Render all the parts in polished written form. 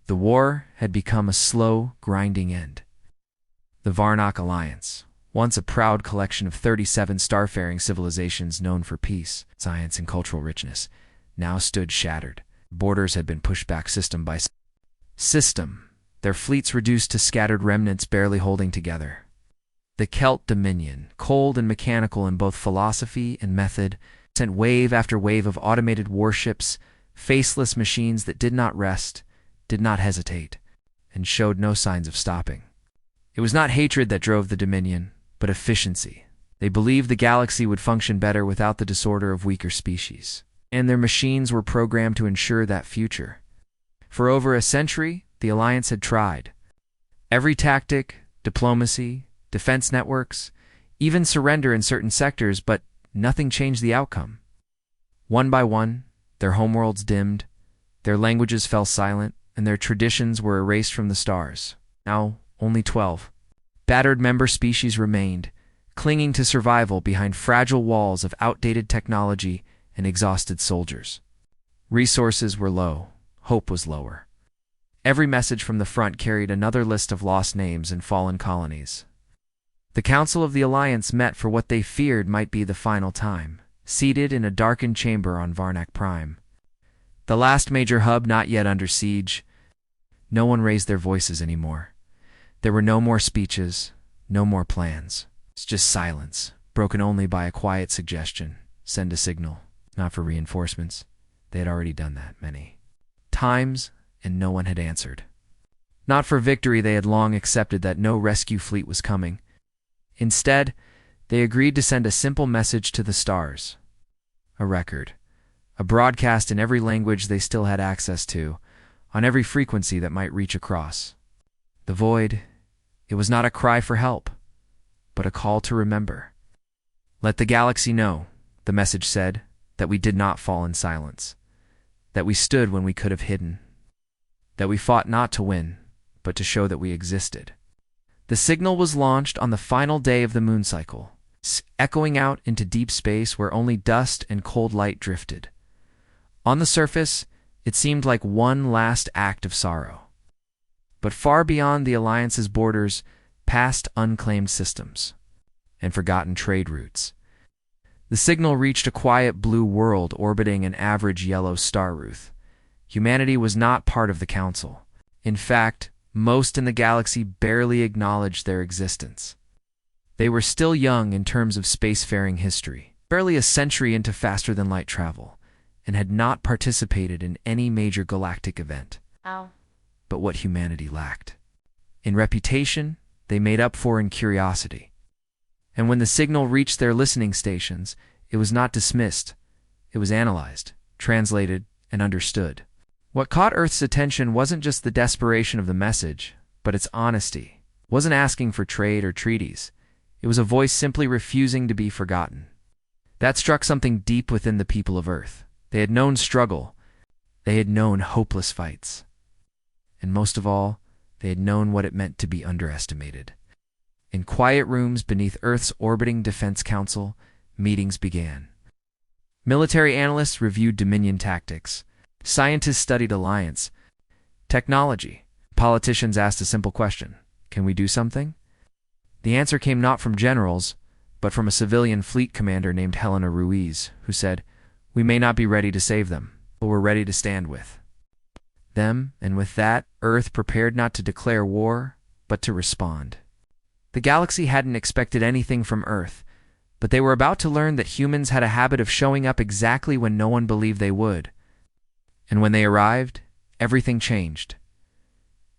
The war had become a slow, grinding end. The Varnock Alliance, once a proud collection of 37 starfaring civilizations known for peace, science, and cultural richness, now stood shattered. Borders had been pushed back system by system, their fleets reduced to scattered remnants barely holding together. The Celt Dominion, cold and mechanical in both philosophy and method, sent wave after wave of automated warships, faceless machines that did not rest, did not hesitate, and showed no signs of stopping. It was not hatred that drove the Dominion, but efficiency. They believed the galaxy would function better without the disorder of weaker species, and their machines were programmed to ensure that future. For over a century, the Alliance had tried. Every tactic, diplomacy, defense networks, even surrender in certain sectors, but nothing changed the outcome. One by one, their homeworlds dimmed, their languages fell silent, and their traditions were erased from the stars. Now, only 12 battered member species remained, clinging to survival behind fragile walls of outdated technology and exhausted soldiers. Resources were low, hope was lower. Every message from the front carried another list of lost names and fallen colonies. The Council of the Alliance met for what they feared might be the final time, seated in a darkened chamber on Varnock Prime. The last major hub not yet under siege. No one raised their voices anymore. There were no more speeches, no more plans. It's just silence, broken only by a quiet suggestion. Send a signal, not for reinforcements. They had already done that many times, and no one had answered. Not for victory, they had long accepted that no rescue fleet was coming. Instead, they agreed to send a simple message to the stars. A record. A broadcast in every language they still had access to, on every frequency that might reach across. The void, it was not a cry for help, but a call to remember. Let the galaxy know, the message said, that we did not fall in silence, that we stood when we could have hidden, that we fought not to win, but to show that we existed. The signal was launched on the final day of the moon cycle, echoing out into deep space where only dust and cold light drifted. On the surface, it seemed like one last act of sorrow. But far beyond the Alliance's borders, past unclaimed systems and forgotten trade routes, the signal reached a quiet blue world orbiting an average yellow star Ruth. Humanity was not part of the Council. In fact, most in the galaxy barely acknowledged their existence. They were still young in terms of spacefaring history, barely a century into faster-than-light travel, and had not participated in any major galactic event. But what humanity lacked. In reputation, they made up for in curiosity. And when the signal reached their listening stations, it was not dismissed. It was analyzed, translated, and understood. What caught Earth's attention wasn't just the desperation of the message, but its honesty. It wasn't asking for trade or treaties. It was a voice simply refusing to be forgotten. That struck something deep within the people of Earth. They had known struggle. They had known hopeless fights. And most of all, they had known what it meant to be underestimated. In quiet rooms beneath Earth's orbiting defense council, meetings began. Military analysts reviewed Dominion tactics. Scientists studied alliance. Technology. Politicians asked a simple question: can we do something? The answer came not from generals, but from a civilian fleet commander named Helena Ruiz, who said, "We may not be ready to save them, but we're ready to stand with them," and with that, Earth prepared not to declare war, but to respond. The galaxy hadn't expected anything from Earth, but they were about to learn that humans had a habit of showing up exactly when no one believed they would. And when they arrived, everything changed.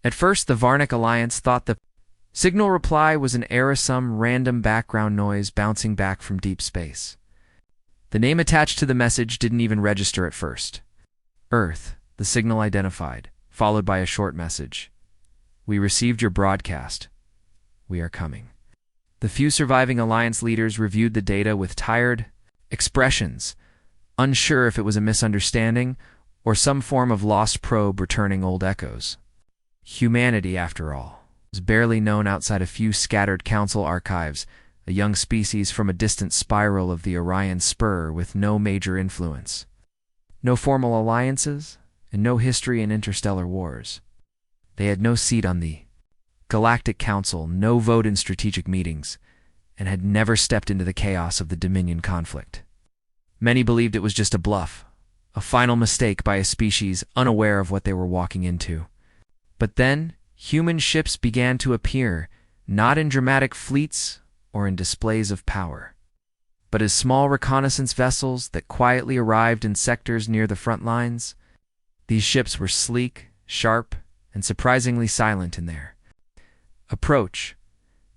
At first, the Varnock Alliance thought the signal reply was an error, some random background noise bouncing back from deep space. The name attached to the message didn't even register at first. Earth, the signal identified, followed by a short message. "We received your broadcast. We are coming." The few surviving Alliance leaders reviewed the data with tired expressions, unsure if it was a misunderstanding or some form of lost probe returning old echoes. Humanity, after all, was barely known outside a few scattered council archives, a young species from a distant spiral of the Orion Spur with no major influence. No formal alliances, and no history in interstellar wars. They had no seat on the Galactic Council, no vote in strategic meetings, and had never stepped into the chaos of the Dominion conflict. Many believed it was just a bluff, a final mistake by a species unaware of what they were walking into. But then, human ships began to appear, not in dramatic fleets or in displays of power, but as small reconnaissance vessels that quietly arrived in sectors near the front lines. These ships were sleek, sharp, and surprisingly silent in their approach.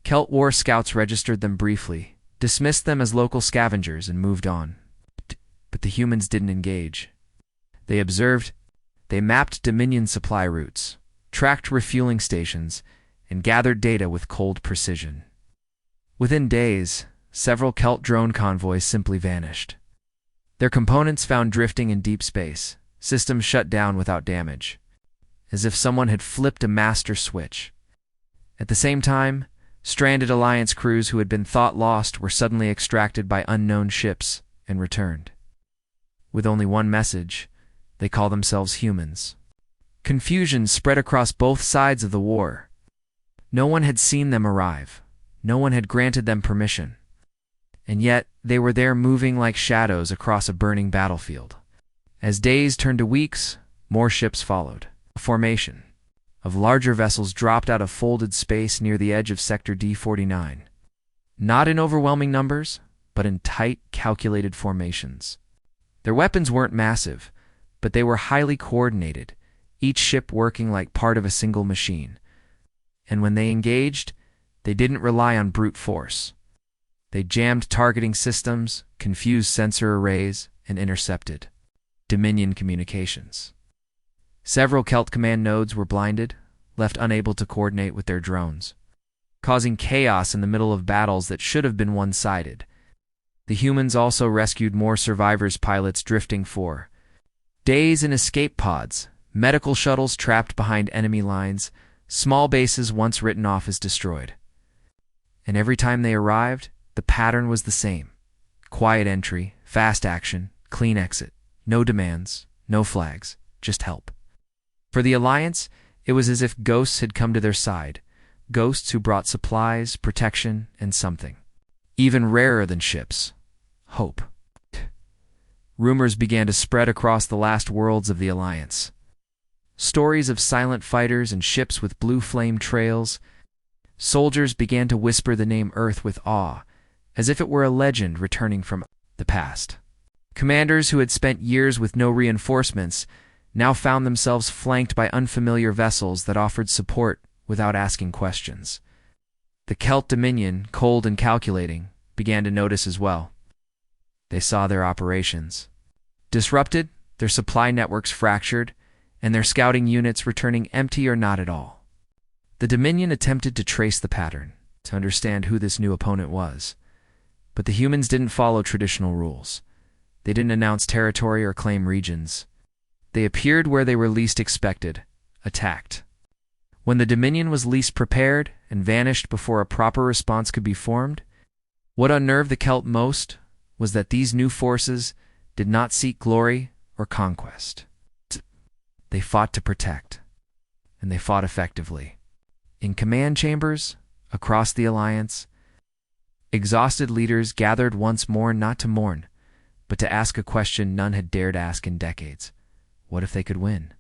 Celt war scouts registered them briefly, dismissed them as local scavengers, and moved on. But the humans didn't engage. They observed, they mapped Dominion supply routes, tracked refueling stations, and gathered data with cold precision. Within days, several Celt drone convoys simply vanished. Their components found drifting in deep space, systems shut down without damage, as if someone had flipped a master switch. At the same time, stranded Alliance crews who had been thought lost were suddenly extracted by unknown ships and returned. With only one message, they call themselves humans. Confusion spread across both sides of the war. No one had seen them arrive. No one had granted them permission. And yet, they were there moving like shadows across a burning battlefield. As days turned to weeks, more ships followed. A formation of larger vessels dropped out of folded space near the edge of Sector D-49. Not in overwhelming numbers, but in tight, calculated formations. Their weapons weren't massive, but they were highly coordinated, each ship working like part of a single machine. And when they engaged, they didn't rely on brute force. They jammed targeting systems, confused sensor arrays, and intercepted Dominion communications. Several Celt command nodes were blinded, left unable to coordinate with their drones, causing chaos in the middle of battles that should have been one-sided. The humans also rescued more survivors, pilots drifting for days in escape pods, medical shuttles trapped behind enemy lines, small bases once written off as destroyed. And every time they arrived, the pattern was the same. Quiet entry, fast action, clean exit. No demands, no flags, just help. For the Alliance, it was as if ghosts had come to their side. Ghosts who brought supplies, protection, and something even rarer than ships: hope. Rumors began to spread across the last worlds of the Alliance. Stories of silent fighters and ships with blue flame trails. Soldiers began to whisper the name Earth with awe, as if it were a legend returning from the past. Commanders who had spent years with no reinforcements now found themselves flanked by unfamiliar vessels that offered support without asking questions. The Celt Dominion, cold and calculating, began to notice as well. They saw their operations disrupted, their supply networks fractured, and their scouting units returning empty or not at all. The Dominion attempted to trace the pattern, to understand who this new opponent was. But the humans didn't follow traditional rules. They didn't announce territory or claim regions. They appeared where they were least expected, attacked. When the Dominion was least prepared and vanished before a proper response could be formed, what unnerved the Celt most was that these new forces did not seek glory or conquest. They fought to protect, and they fought effectively. In command chambers, across the Alliance, exhausted leaders gathered once more not to mourn, but to ask a question none had dared ask in decades. What if they could win?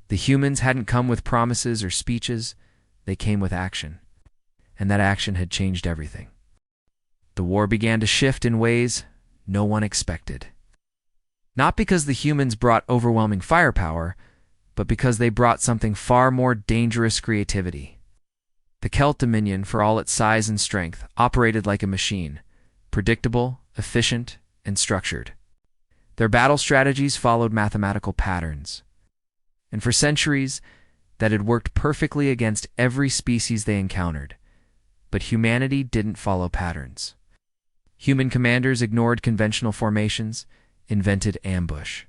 The humans hadn't come with promises or speeches, they came with action. And that action had changed everything. The war began to shift in ways no one expected. Not because the humans brought overwhelming firepower, but because they brought something far more dangerous: creativity. The Celt Dominion, for all its size and strength, operated like a machine, predictable, efficient, and structured. Their battle strategies followed mathematical patterns. And for centuries, that had worked perfectly against every species they encountered. But humanity didn't follow patterns. Human commanders ignored conventional formations, invented ambush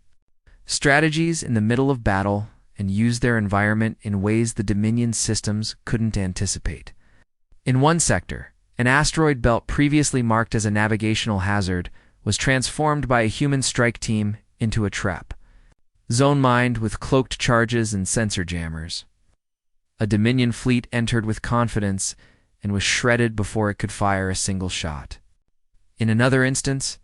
strategies in the middle of battle, and used their environment in ways the Dominion systems couldn't anticipate. In one sector, an asteroid belt previously marked as a navigational hazard was transformed by a human strike team into a trap, zone mined with cloaked charges and sensor jammers. A Dominion fleet entered with confidence and was shredded before it could fire a single shot. In another instance,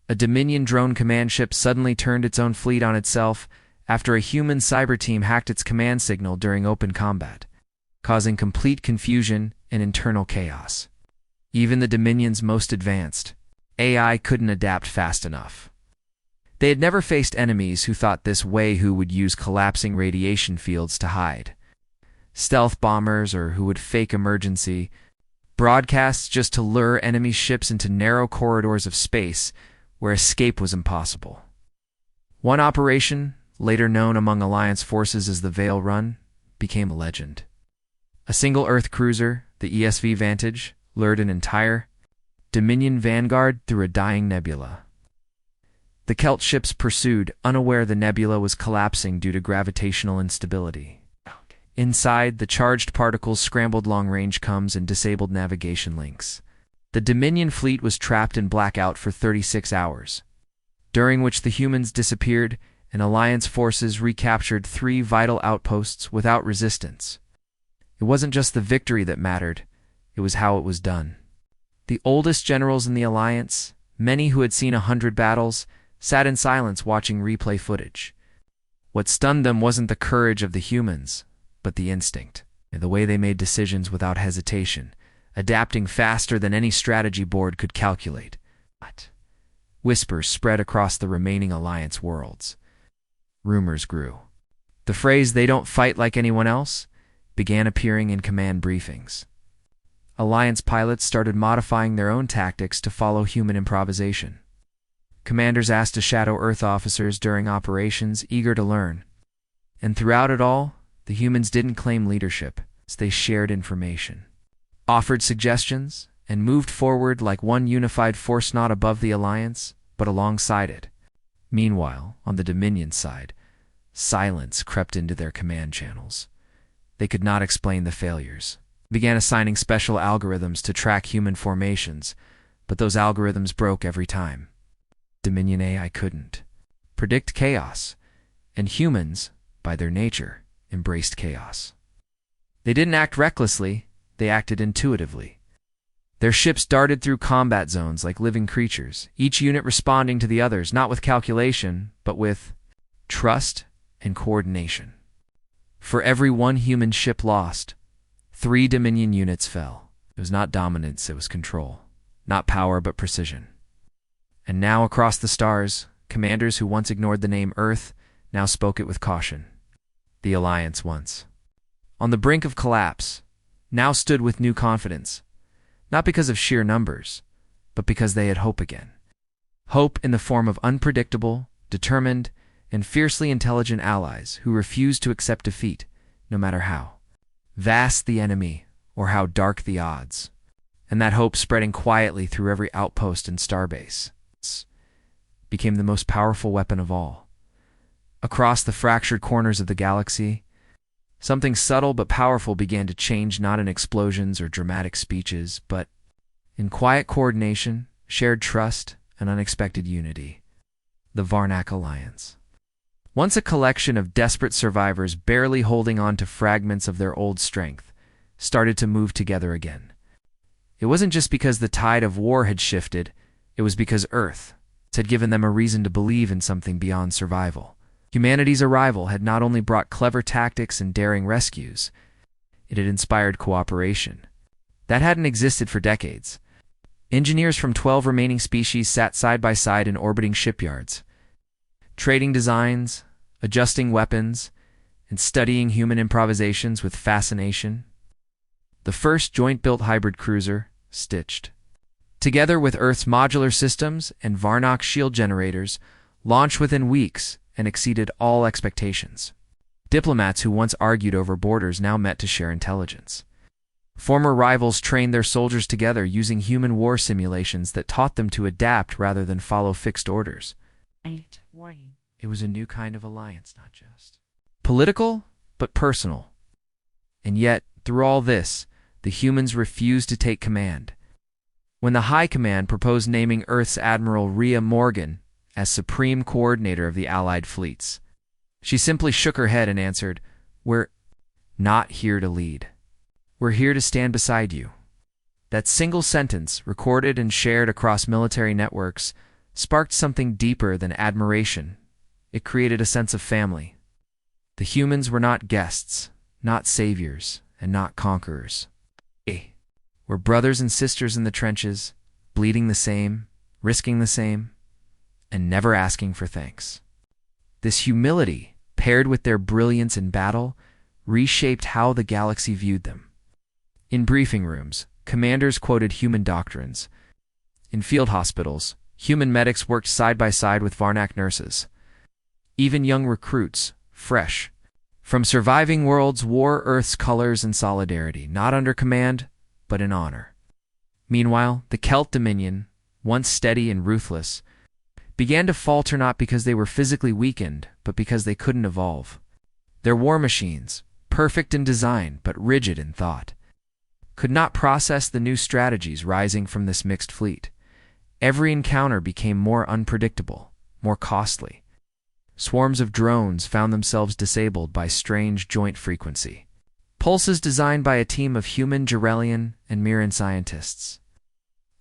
a Dominion drone command ship suddenly turned its own fleet on itself after a human cyber team hacked its command signal during open combat, causing complete confusion and internal chaos. Even the Dominion's most advanced AI couldn't adapt fast enough. They had never faced enemies who thought this way, who would use collapsing radiation fields to hide, stealth bombers, or who would fake emergency broadcasts just to lure enemy ships into narrow corridors of space where escape was impossible. One operation, later known among Alliance forces as the Veil Run, became a legend. A single Earth cruiser, the ESV Vantage, lured an entire Dominion vanguard through a dying nebula. The Celt ships pursued, unaware the nebula was collapsing due to gravitational instability. Inside, the charged particles scrambled long-range comms and disabled navigation links. The Dominion fleet was trapped in blackout for 36 hours, during which the humans disappeared and Alliance forces recaptured 3 vital outposts without resistance. It wasn't just the victory that mattered, it was how it was done. The oldest generals in the Alliance, many who had seen 100 battles, sat in silence watching replay footage. What stunned them wasn't the courage of the humans, but the instinct, and the way they made decisions without hesitation, adapting faster than any strategy board could calculate. Whispers spread across the remaining Alliance worlds. Rumors grew. The phrase, "they don't fight like anyone else," began appearing in command briefings. Alliance pilots started modifying their own tactics to follow human improvisation. Commanders asked to shadow Earth officers during operations, eager to learn. And throughout it all, the humans didn't claim leadership, as they shared information, offered suggestions, and moved forward like one unified force, not above the Alliance, but alongside it. Meanwhile, on the Dominion side, silence crept into their command channels. They could not explain the failures. Began assigning special algorithms to track human formations, but those algorithms broke every time. Dominion AI couldn't predict chaos, and humans, by their nature, embraced chaos. They didn't act recklessly, they acted intuitively. Their ships darted through combat zones like living creatures, each unit responding to the others, not with calculation, but with trust and coordination. For every one human ship lost, 3 Dominion units fell. It was not dominance, it was control. Not power, but precision. And now across the stars, commanders who once ignored the name Earth now spoke it with caution. The Alliance, once on the brink of collapse, now stood with new confidence, not because of sheer numbers, but because they had hope again. Hope in the form of unpredictable, determined, and fiercely intelligent allies who refused to accept defeat, no matter how vast the enemy or how dark the odds. And that hope, spreading quietly through every outpost and starbase, became the most powerful weapon of all. Across the fractured corners of the galaxy, something subtle but powerful began to change, not in explosions or dramatic speeches, but in quiet coordination, shared trust, and unexpected unity. The Varnak Alliance. Once a collection of desperate survivors barely holding on to fragments of their old strength, started to move together again. It wasn't just because the tide of war had shifted, it was because Earth had given them a reason to believe in something beyond survival. Humanity's arrival had not only brought clever tactics and daring rescues, it had inspired cooperation. That hadn't existed for decades. Engineers from 12 remaining species sat side by side in orbiting shipyards, trading designs, adjusting weapons, and studying human improvisations with fascination. The first joint-built hybrid cruiser, Stitched, together with Earth's modular systems and Varnak's shield generators, launched within weeks and exceeded all expectations. Diplomats who once argued over borders now met to share intelligence. Former rivals trained their soldiers together using human war simulations that taught them to adapt rather than follow fixed orders. It was a new kind of alliance, not just political, but personal. And yet, through all this, the humans refused to take command. When the High Command proposed naming Earth's Admiral Rhea Morgan as Supreme Coordinator of the Allied fleets, she simply shook her head and answered, "We're not here to lead. We're here to stand beside you." That single sentence, recorded and shared across military networks, sparked something deeper than admiration. It created a sense of family. The humans were not guests, not saviors, and not conquerors. They were brothers and sisters in the trenches, bleeding the same, risking the same, and never asking for thanks. This humility, paired with their brilliance in battle, reshaped how the galaxy viewed them. In briefing rooms, commanders quoted human doctrines. In field hospitals, human medics worked side by side with Varnak nurses. Even young recruits, fresh from surviving worlds, wore Earth's colors in solidarity, not under command, but in honor. Meanwhile, the Celt Dominion, once steady and ruthless, began to falter not because they were physically weakened, but because they couldn't evolve. Their war machines, perfect in design but rigid in thought, could not process the new strategies rising from this mixed fleet. Every encounter became more unpredictable, more costly. Swarms of drones found themselves disabled by strange joint frequency pulses designed by a team of human, Jarelian, and Miran scientists.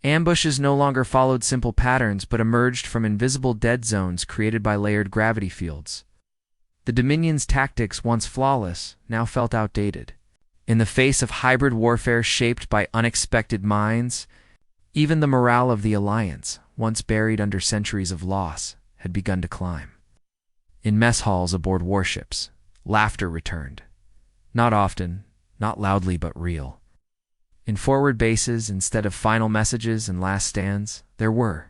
Ambushes no longer followed simple patterns but emerged from invisible dead zones created by layered gravity fields. The Dominion's tactics, once flawless, now felt outdated. In the face of hybrid warfare shaped by unexpected mines, even the morale of the Alliance, once buried under centuries of loss, had begun to climb. In mess halls aboard warships, laughter returned. Not often, not loudly but real. In forward bases, instead of final messages and last stands, there were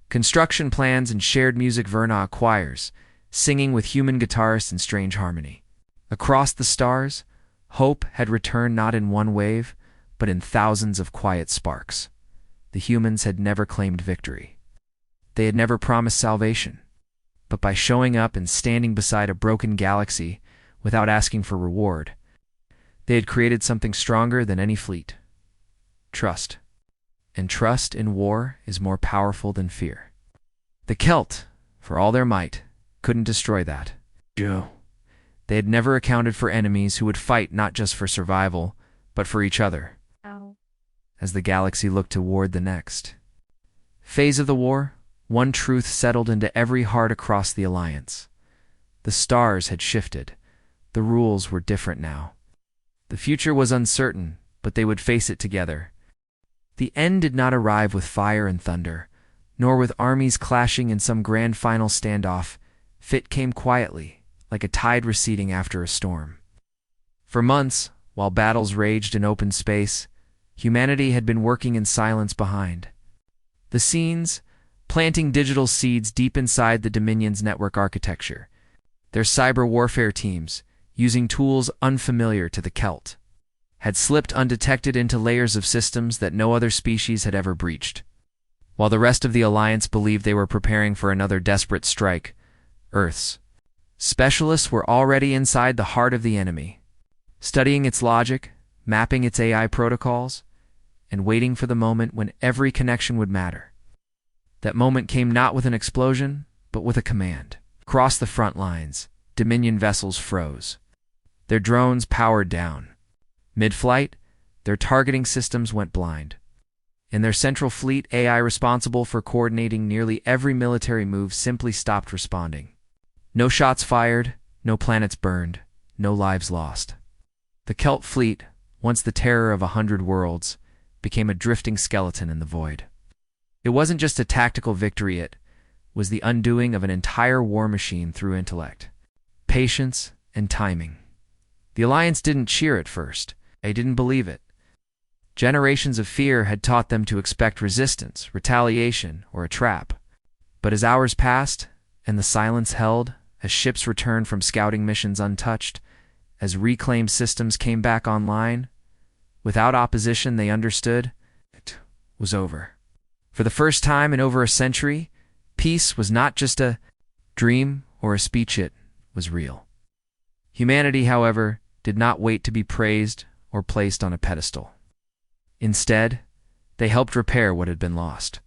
construction plans and shared music Verna choirs, singing with human guitarists in strange harmony. Across the stars, hope had returned not in one wave, but in thousands of quiet sparks. The humans had never claimed victory. They had never promised salvation. But by showing up and standing beside a broken galaxy without asking for reward, they had created something stronger than any fleet. Trust. And trust in war is more powerful than fear. The Celt, for all their might, couldn't destroy that. They had never accounted for enemies who would fight not just for survival, but for each other. As the galaxy looked toward the next phase of the war, one truth settled into every heart across the Alliance. The stars had shifted. The rules were different now. The future was uncertain, but they would face it together. The end did not arrive with fire and thunder, nor with armies clashing in some grand final standoff. It came quietly, like a tide receding after a storm. For months, while battles raged in open space, humanity had been working in silence behind the scenes, planting digital seeds deep inside the Dominion's network architecture. Their cyber warfare teams, using tools unfamiliar to the Celt, had slipped undetected into layers of systems that no other species had ever breached. While the rest of the Alliance believed they were preparing for another desperate strike, Earth's specialists were already inside the heart of the enemy, studying its logic, mapping its AI protocols, and waiting for the moment when every connection would matter. That moment came not with an explosion, but with a command. Across the front lines, Dominion vessels froze. Their drones powered down. Mid-flight, their targeting systems went blind. In their central fleet, AI responsible for coordinating nearly every military move simply stopped responding. No shots fired, no planets burned, no lives lost. The Celt fleet, once the terror of 100 worlds, became a drifting skeleton in the void. It wasn't just a tactical victory, it was the undoing of an entire war machine through intellect, patience, and timing. The Alliance didn't cheer at first. They didn't believe it. Generations of fear had taught them to expect resistance, retaliation, or a trap. But as hours passed, and the silence held, as ships returned from scouting missions untouched, as reclaimed systems came back online, without opposition they understood it was over. For the first time in over a century, peace was not just a dream or a speech, it was real. Humanity, however, did not wait to be praised or placed on a pedestal. Instead, they helped repair what had been lost.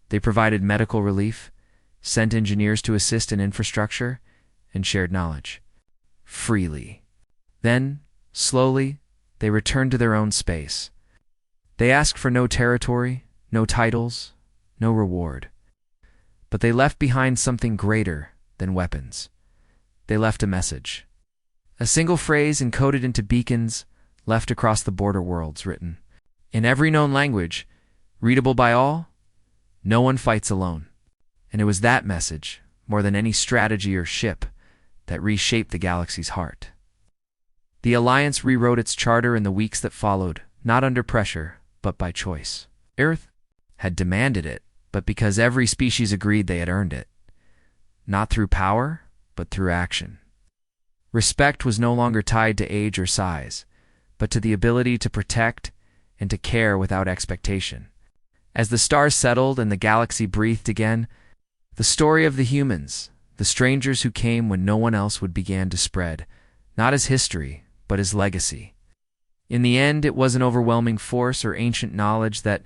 They provided medical relief, sent engineers to assist in infrastructure, and shared knowledge freely. Then, Slowly, they returned to their own space. They asked for no territory, no titles, no reward. But they left behind something greater than weapons. They left a message. A single phrase encoded into beacons left across the border worlds, written in every known language, readable by all, no one fights alone. And it was that message, more than any strategy or ship, that reshaped the galaxy's heart. The Alliance rewrote its charter in the weeks that followed, not under pressure, but by choice. Earth had demanded it, but because every species agreed they had earned it. Not through power, but through action. Respect was no longer tied to age or size, but to the ability to protect and to care without expectation. As the stars settled and the galaxy breathed again, the story of the humans, the strangers who came when no one else would, began to spread, not as history, but as legacy. In the end, it was an overwhelming force or ancient knowledge that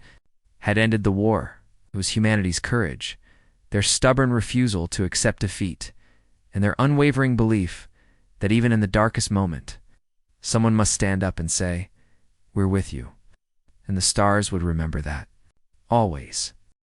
had ended the war. It was humanity's courage, their stubborn refusal to accept defeat, and their unwavering belief that even in the darkest moment, someone must stand up and say, "We're with you." And the stars would remember that. Always.